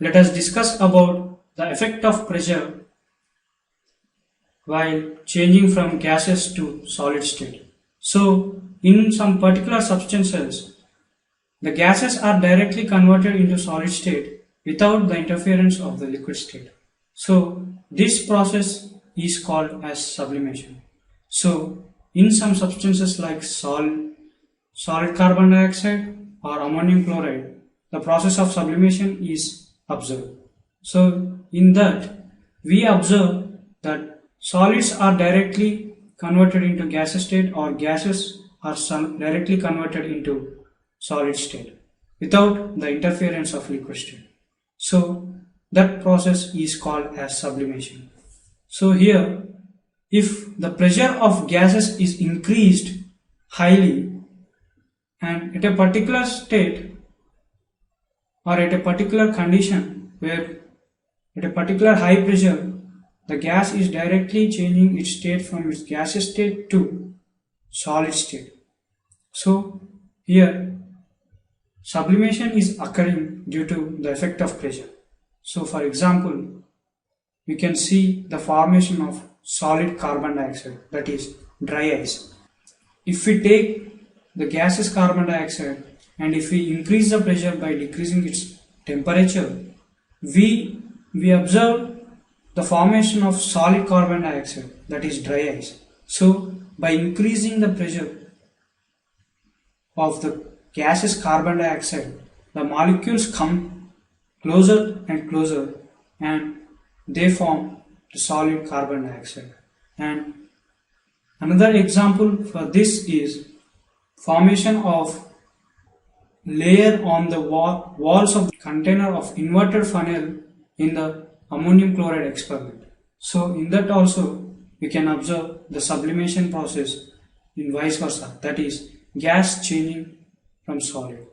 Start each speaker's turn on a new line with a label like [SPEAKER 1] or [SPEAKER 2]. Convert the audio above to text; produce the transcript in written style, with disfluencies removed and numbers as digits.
[SPEAKER 1] let us discuss about the effect of pressure while changing from gaseous to solid state. So, in some particular substances, the gases are directly converted into solid state without the interference of the liquid state. So, this process is called as sublimation. So, in some substances like solid carbon dioxide or ammonium chloride, the process of sublimation is observed. So, in that, we observe that solids are directly converted into gaseous state or gases are directly converted into solid state without the interference of liquid state. So, that process is called as sublimation. So, here, if the pressure of gases is increased highly and at a particular state or at a particular condition where at a particular high pressure the gas is directly changing its state from its gaseous state to solid state. So here sublimation is occurring due to the effect of pressure. So for example, we can see the formation of solid carbon dioxide, that is dry ice. If we take the gaseous carbon dioxide and if we increase the pressure by decreasing its temperature, we observe the formation of solid carbon dioxide, that is dry ice. So by increasing the pressure of the gaseous carbon dioxide, the molecules come closer and closer and they form the solid carbon dioxide. And another example for this is formation of layer on the walls of the container of inverted funnel in the ammonium chloride experiment. So in that also we can observe the sublimation process in vice versa, that is gas changing from solid.